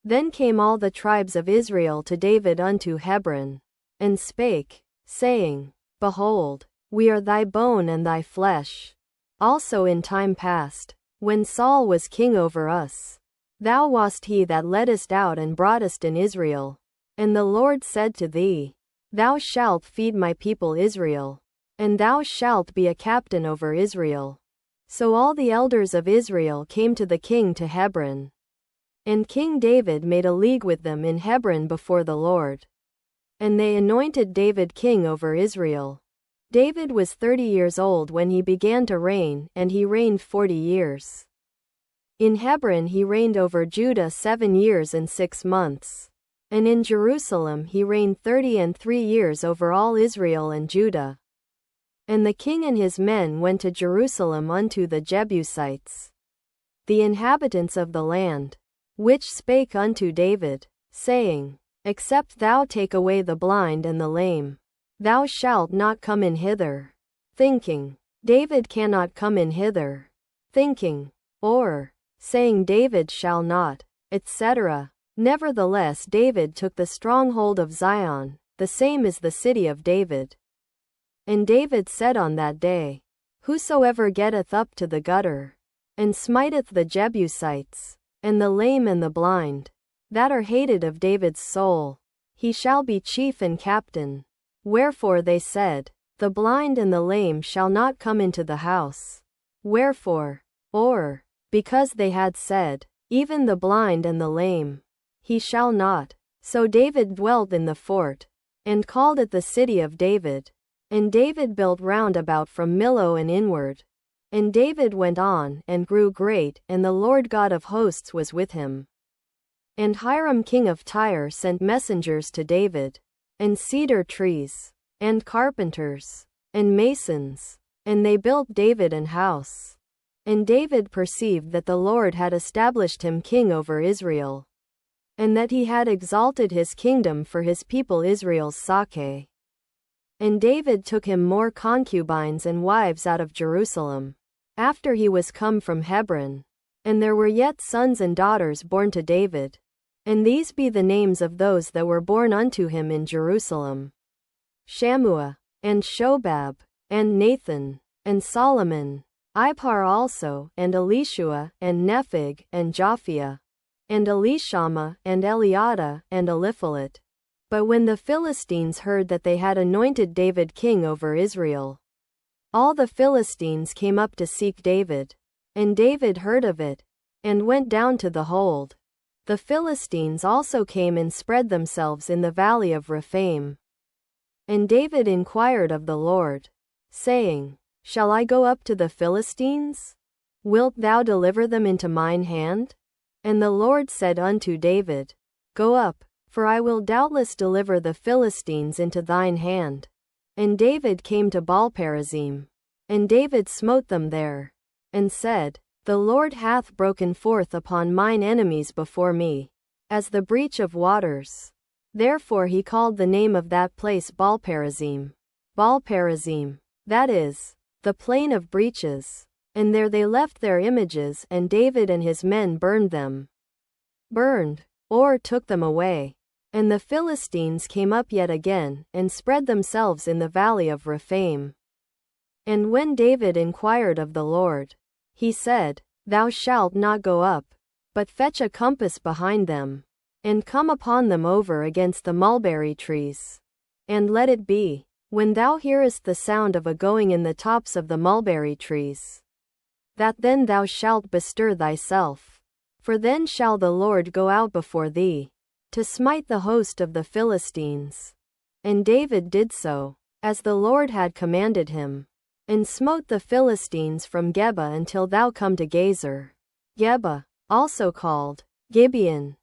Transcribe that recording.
Then came all the tribes of Israel to David unto Hebron, and spake, saying, Behold, we are thy bone and thy flesh. Also in time past, when Saul was king over us, thou wast he that leddest out and broughtest in Israel. And the Lord said to thee, Thou shalt feed my people Israel, and thou shalt be a captain over Israel. So all the elders of Israel came to the king to Hebron. And King David made a league with them in Hebron before the Lord. And they anointed David king over Israel. David was 30 years old when he began to reign, and he reigned 40 years. In Hebron he reigned over Judah 7 years and 6 months. And in Jerusalem he reigned 33 years over all Israel and Judah. And the king and his men went to Jerusalem unto the Jebusites, the inhabitants of the land, which spake unto David, saying, Except thou take away the blind and the lame, thou shalt not come in hither. Thinking, David cannot come in hither. Thinking, or, saying David shall not, etc. Nevertheless David took the stronghold of Zion, the same is the city of David. And David said on that day, Whosoever getteth up to the gutter, and smiteth the Jebusites, and the lame and the blind, that are hated of David's soul, he shall be chief and captain. Wherefore they said, The blind and the lame shall not come into the house. Wherefore, or, because they had said, Even the blind and the lame, he shall not. So David dwelt in the fort, and called it the city of David. And David built round about from Millo and inward. And David went on, and grew great, and the Lord God of hosts was with him. And Hiram king of Tyre sent messengers to David, and cedar trees, and carpenters, and masons, and they built David an house. And David perceived that the Lord had established him king over Israel, and that he had exalted his kingdom for his people Israel's sake. And David took him more concubines and wives out of Jerusalem, after he was come from Hebron. And there were yet sons and daughters born to David. And these be the names of those that were born unto him in Jerusalem: Shammua, and Shobab, and Nathan, and Solomon, Ipar also, and Elishua, and Nepheg, and Japhia, and Elishama, and Eliada, and Eliphalet. But when the Philistines heard that they had anointed David king over Israel, all the Philistines came up to seek David. And David heard of it, and went down to the hold. The Philistines also came and spread themselves in the valley of Rephaim. And David inquired of the Lord, saying, Shall I go up to the Philistines? Wilt thou deliver them into mine hand? And the Lord said unto David, Go up, for I will doubtless deliver the Philistines into thine hand. And David came to Baal-perazim. And David smote them there, and said, The Lord hath broken forth upon mine enemies before me, as the breach of waters. Therefore he called the name of that place Baal-perazim. Baal-perazim, that is, the plain of breaches. And there they left their images, and David and his men burned them. Burned, or took them away. And the Philistines came up yet again, and spread themselves in the valley of Rephaim. And when David inquired of the Lord, he said, Thou shalt not go up, but fetch a compass behind them, and come upon them over against the mulberry trees. And let it be, when thou hearest the sound of a going in the tops of the mulberry trees, that then thou shalt bestir thyself. For then shall the Lord go out before thee, to smite the host of the Philistines. And David did so, as the Lord had commanded him, and smote the Philistines from Geba until thou come to Gezer. Geba, also called Gibeon,